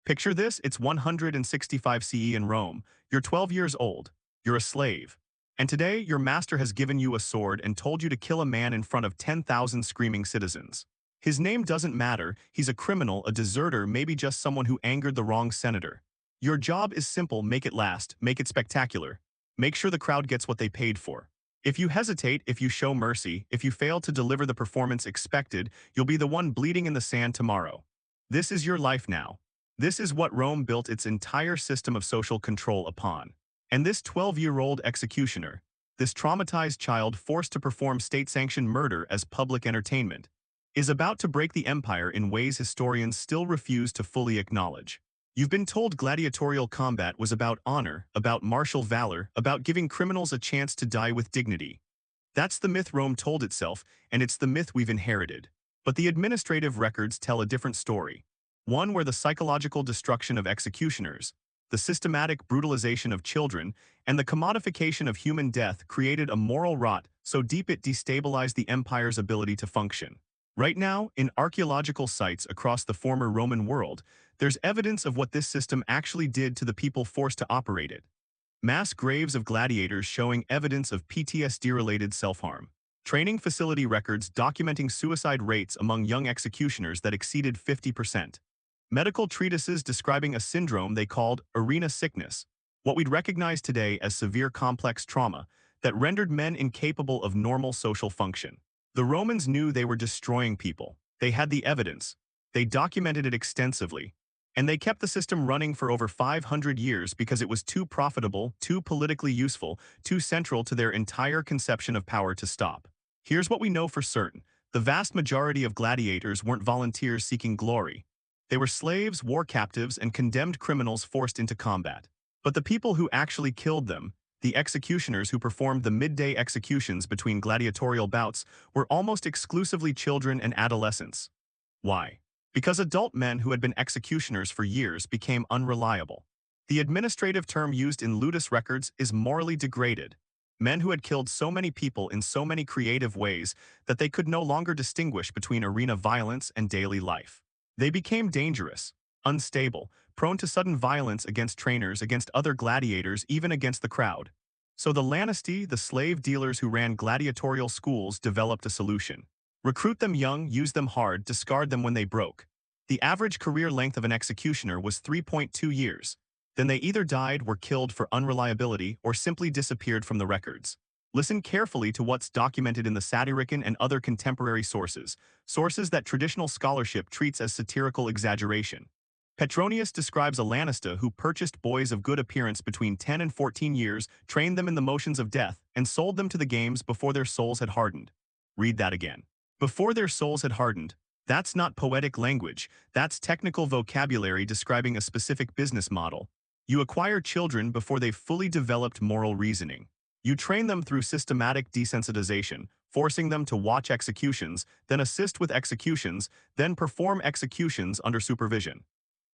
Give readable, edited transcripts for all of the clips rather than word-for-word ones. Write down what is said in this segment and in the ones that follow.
Picture this, it's 165 CE in Rome. You're 12 years old. You're a slave. And today, your master has given you a sword and told you to kill a man in front of 10,000 screaming citizens. His name doesn't matter. He's a criminal, a deserter, maybe just someone who angered the wrong senator. Your job is simple: make it last, make it spectacular. Make sure the crowd gets what they paid for. If you hesitate, if you show mercy, if you fail to deliver the performance expected, you'll be the one bleeding in the sand tomorrow. This is your life now. This is what Rome built its entire system of social control upon. And this 12-year-old executioner, this traumatized child forced to perform state-sanctioned murder as public entertainment, is about to break the empire in ways historians still refuse to fully acknowledge. You've been told gladiatorial combat was about honor, about martial valor, about giving criminals a chance to die with dignity. That's the myth Rome told itself, and it's the myth we've inherited. But the administrative records tell a different story. One where the psychological destruction of executioners, the systematic brutalization of children, and the commodification of human death created a moral rot so deep it destabilized the empire's ability to function. Right now, in archaeological sites across the former Roman world, there's evidence of what this system actually did to the people forced to operate it. Mass graves of gladiators showing evidence of PTSD-related self-harm. Training facility records documenting suicide rates among young executioners that exceeded 50%. Medical treatises describing a syndrome they called arena sickness, what we'd recognize today as severe complex trauma, that rendered men incapable of normal social function. The Romans knew they were destroying people. They had the evidence. They documented it extensively. And they kept the system running for over 500 years because it was too profitable, too politically useful, too central to their entire conception of power to stop. Here's what we know for certain. The vast majority of gladiators weren't volunteers seeking glory. They were slaves, war captives, and condemned criminals forced into combat. But the people who actually killed them, the executioners who performed the midday executions between gladiatorial bouts, were almost exclusively children and adolescents. Why? Because adult men who had been executioners for years became unreliable. The administrative term used in Ludus records is morally degraded. Men who had killed so many people in so many creative ways that they could no longer distinguish between arena violence and daily life. They became dangerous, unstable, prone to sudden violence against trainers, against other gladiators, even against the crowd. So the Lanisti, the slave dealers who ran gladiatorial schools, developed a solution. Recruit them young, use them hard, discard them when they broke. The average career length of an executioner was 3.2 years. Then they either died, were killed for unreliability, or simply disappeared from the records. Listen carefully to what's documented in the Satirican and other contemporary sources, sources that traditional scholarship treats as satirical exaggeration. Petronius describes a Lanista who purchased boys of good appearance between 10 and 14 years, trained them in the motions of death, and sold them to the games before their souls had hardened. Read that again. Before their souls had hardened. That's not poetic language, that's technical vocabulary describing a specific business model. You acquire children before they've fully developed moral reasoning. You train them through systematic desensitization, forcing them to watch executions, then assist with executions, then perform executions under supervision.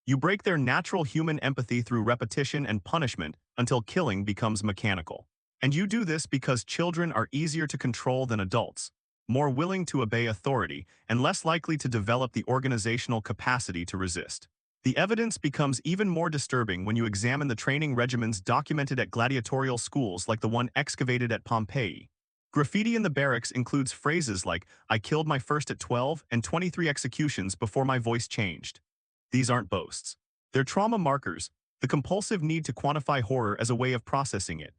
You break their natural human empathy through repetition and punishment until killing becomes mechanical. And you do this because children are easier to control than adults, more willing to obey authority, and less likely to develop the organizational capacity to resist. The evidence becomes even more disturbing when you examine the training regimens documented at gladiatorial schools like the one excavated at Pompeii. Graffiti in the barracks includes phrases like, "I killed my first at 12 and 23 executions before my voice changed." These aren't boasts. They're trauma markers, the compulsive need to quantify horror as a way of processing it.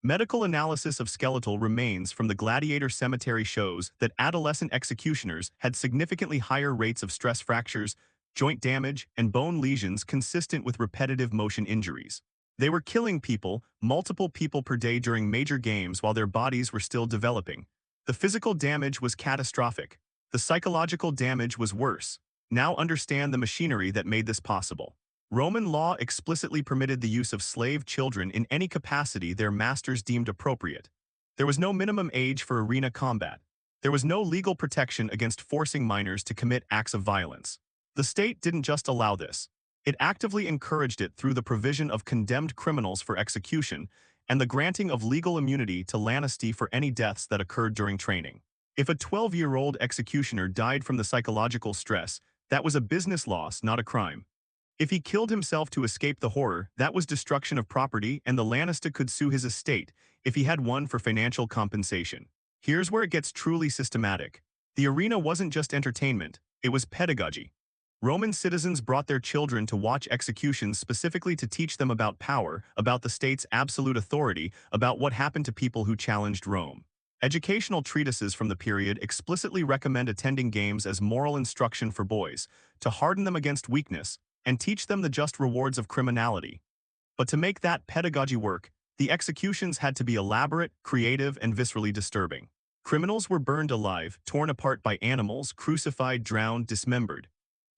Medical analysis of skeletal remains from the gladiator cemetery shows that adolescent executioners had significantly higher rates of stress fractures, joint damage, and bone lesions consistent with repetitive motion injuries. They were killing people, multiple people per day during major games while their bodies were still developing. The physical damage was catastrophic. The psychological damage was worse. Now understand the machinery that made this possible. Roman law explicitly permitted the use of slave children in any capacity their masters deemed appropriate. There was no minimum age for arena combat. There was no legal protection against forcing minors to commit acts of violence. The state didn't just allow this. It actively encouraged it through the provision of condemned criminals for execution and the granting of legal immunity to Lanisti for any deaths that occurred during training. If a 12-year-old executioner died from the psychological stress, that was a business loss, not a crime. If he killed himself to escape the horror, that was destruction of property, and the Lannister could sue his estate if he had one for financial compensation. Here's where it gets truly systematic. The arena wasn't just entertainment, it was pedagogy. Roman citizens brought their children to watch executions specifically to teach them about power, about the state's absolute authority, about what happened to people who challenged Rome. Educational treatises from the period explicitly recommend attending games as moral instruction for boys, to harden them against weakness, and teach them the just rewards of criminality. But to make that pedagogy work, the executions had to be elaborate, creative, and viscerally disturbing. Criminals were burned alive, torn apart by animals, crucified, drowned, dismembered.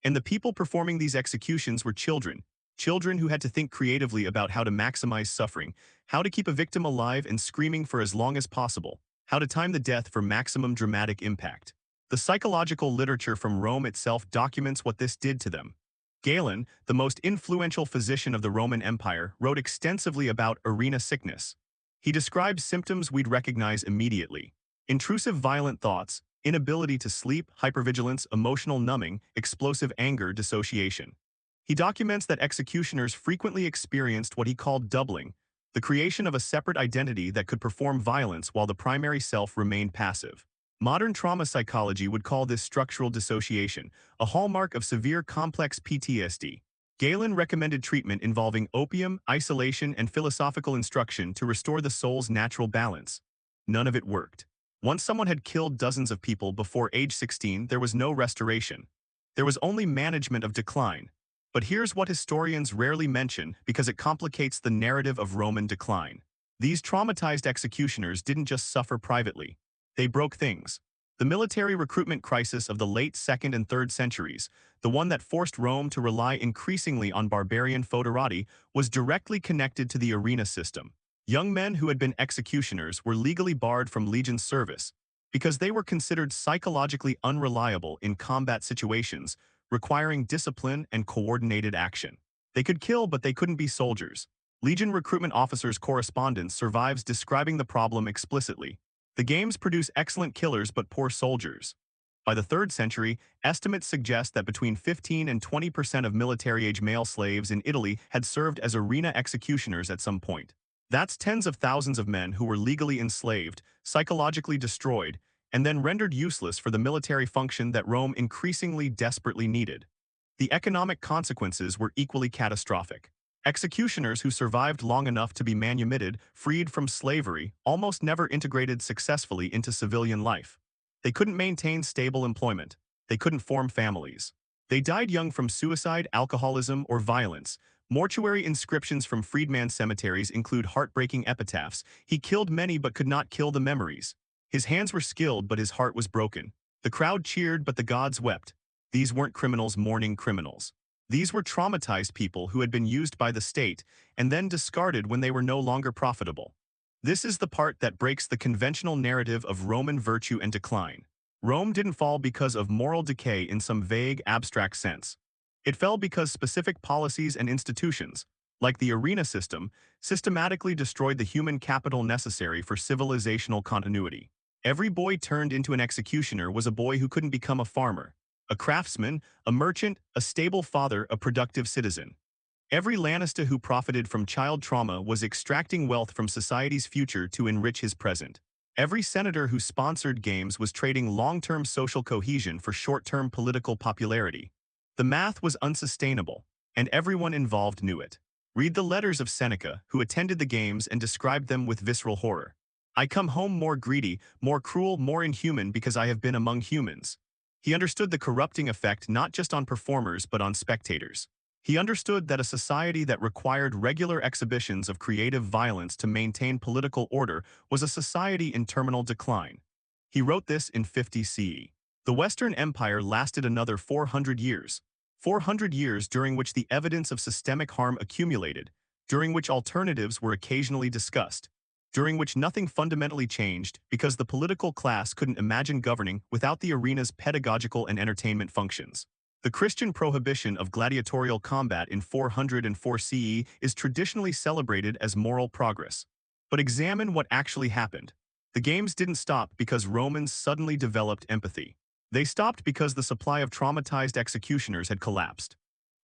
And the people performing these executions were children, children who had to think creatively about how to maximize suffering, how to keep a victim alive and screaming for as long as possible, how to time the death for maximum dramatic impact. The psychological literature from Rome itself documents what this did to them. Galen, the most influential physician of the Roman Empire, wrote extensively about arena sickness. He describes symptoms we'd recognize immediately: intrusive violent thoughts, inability to sleep, hypervigilance, emotional numbing, explosive anger, dissociation. He documents that executioners frequently experienced what he called doubling, the creation of a separate identity that could perform violence while the primary self remained passive. Modern trauma psychology would call this structural dissociation, a hallmark of severe complex PTSD. Galen recommended treatment involving opium, isolation, and philosophical instruction to restore the soul's natural balance. None of it worked. Once someone had killed dozens of people before age 16, there was no restoration. There was only management of decline. But here's what historians rarely mention because it complicates the narrative of Roman decline. These traumatized executioners didn't just suffer privately. They broke things. The military recruitment crisis of the late 2nd and 3rd centuries, the one that forced Rome to rely increasingly on barbarian foederati, was directly connected to the arena system. Young men who had been executioners were legally barred from legion service because they were considered psychologically unreliable in combat situations, requiring discipline and coordinated action. They could kill, but they couldn't be soldiers. Legion recruitment officers' correspondence survives describing the problem explicitly. The games produce excellent killers but poor soldiers. By the 3rd century, estimates suggest that between 15 and 20% of military-age male slaves in Italy had served as arena executioners at some point. That's tens of thousands of men who were legally enslaved, psychologically destroyed, and then rendered useless for the military function that Rome increasingly desperately needed. The economic consequences were equally catastrophic. Executioners who survived long enough to be manumitted, freed from slavery, almost never integrated successfully into civilian life. They couldn't maintain stable employment. They couldn't form families. They died young from suicide, alcoholism, or violence. Mortuary inscriptions from freedman cemeteries include heartbreaking epitaphs. He killed many but could not kill the memories. His hands were skilled but his heart was broken. The crowd cheered but the gods wept. These weren't criminals mourning criminals. These were traumatized people who had been used by the state and then discarded when they were no longer profitable. This is the part that breaks the conventional narrative of Roman virtue and decline. Rome didn't fall because of moral decay in some vague, abstract sense. It fell because specific policies and institutions, like the arena system, systematically destroyed the human capital necessary for civilizational continuity. Every boy turned into an executioner was a boy who couldn't become a farmer, a craftsman, a merchant, a stable father, a productive citizen. Every Lannister who profited from child trauma was extracting wealth from society's future to enrich his present. Every senator who sponsored games was trading long-term social cohesion for short-term political popularity. The math was unsustainable, and everyone involved knew it. Read the letters of Seneca, who attended the games and described them with visceral horror. I come home more greedy, more cruel, more inhuman because I have been among humans. He understood the corrupting effect not just on performers but on spectators. He understood that a society that required regular exhibitions of creative violence to maintain political order was a society in terminal decline. He wrote this in 50 CE. The Western Empire lasted another 400 years. 400 years during which the evidence of systemic harm accumulated, during which alternatives were occasionally discussed, during which nothing fundamentally changed because the political class couldn't imagine governing without the arena's pedagogical and entertainment functions. The Christian prohibition of gladiatorial combat in 404 CE is traditionally celebrated as moral progress. But examine what actually happened. The games didn't stop because Romans suddenly developed empathy. They stopped because the supply of traumatized executioners had collapsed.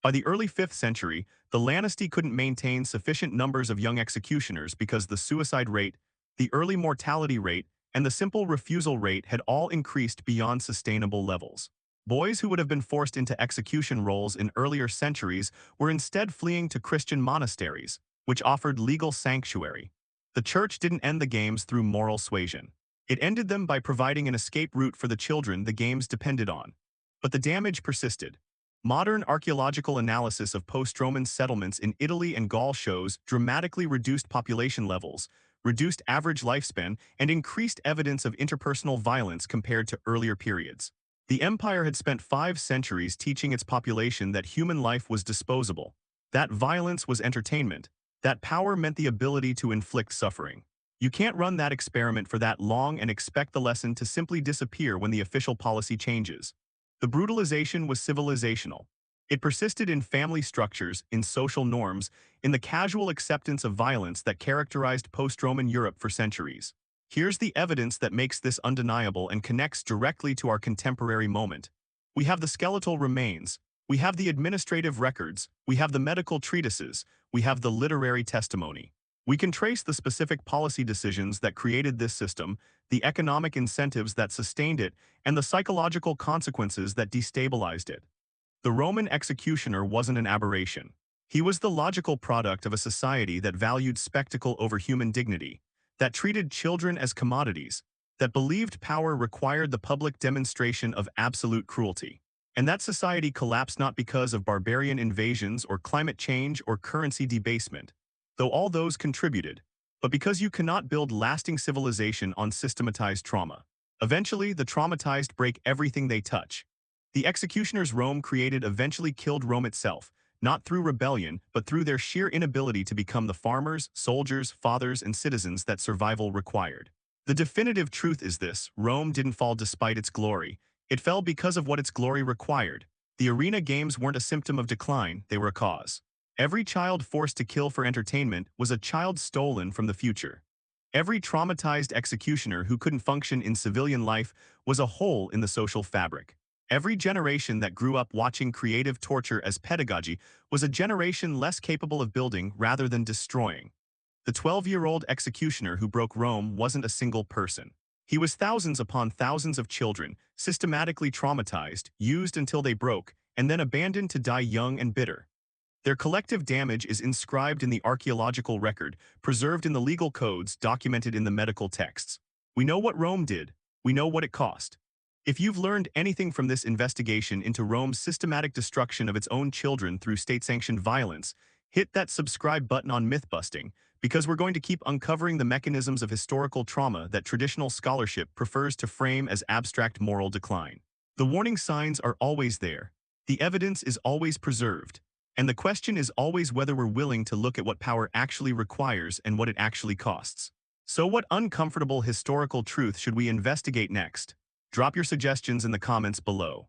By the early 5th century, the Lannister couldn't maintain sufficient numbers of young executioners because the suicide rate, the early mortality rate, and the simple refusal rate had all increased beyond sustainable levels. Boys who would have been forced into execution rolls in earlier centuries were instead fleeing to Christian monasteries, which offered legal sanctuary. The church didn't end the games through moral suasion. It ended them by providing an escape route for the children the games depended on. But the damage persisted. Modern archaeological analysis of post-Roman settlements in Italy and Gaul shows dramatically reduced population levels, reduced average lifespan, and increased evidence of interpersonal violence compared to earlier periods. The empire had spent 5 centuries teaching its population that human life was disposable, that violence was entertainment, that power meant the ability to inflict suffering. You can't run that experiment for that long and expect the lesson to simply disappear when the official policy changes. The brutalization was civilizational. It persisted in family structures, in social norms, in the casual acceptance of violence that characterized post-Roman Europe for centuries. Here's the evidence that makes this undeniable and connects directly to our contemporary moment. We have the skeletal remains, we have the administrative records, we have the medical treatises, we have the literary testimony. We can trace the specific policy decisions that created this system, the economic incentives that sustained it, and the psychological consequences that destabilized it. The Roman executioner wasn't an aberration. He was the logical product of a society that valued spectacle over human dignity, that treated children as commodities, that believed power required the public demonstration of absolute cruelty. And that society collapsed not because of barbarian invasions or climate change or currency debasement, though all those contributed, but because you cannot build lasting civilization on systematized trauma. Eventually, the traumatized break everything they touch. The executioners Rome created eventually killed Rome itself, not through rebellion, but through their sheer inability to become the farmers, soldiers, fathers, and citizens that survival required. The definitive truth is this: Rome didn't fall despite its glory. It fell because of what its glory required. The arena games weren't a symptom of decline, they were a cause. Every child forced to kill for entertainment was a child stolen from the future. Every traumatized executioner who couldn't function in civilian life was a hole in the social fabric. Every generation that grew up watching creative torture as pedagogy was a generation less capable of building rather than destroying. The 12-year-old executioner who broke Rome wasn't a single person. He was thousands upon thousands of children, systematically traumatized, used until they broke, and then abandoned to die young and bitter. Their collective damage is inscribed in the archaeological record, preserved in the legal codes, documented in the medical texts. We know what Rome did. We know what it cost. If you've learned anything from this investigation into Rome's systematic destruction of its own children through state-sanctioned violence, hit that subscribe button on Mythbusting, because we're going to keep uncovering the mechanisms of historical trauma that traditional scholarship prefers to frame as abstract moral decline. The warning signs are always there. The evidence is always preserved. And the question is always whether we're willing to look at what power actually requires and what it actually costs. So what uncomfortable historical truth should we investigate next? Drop your suggestions in the comments below.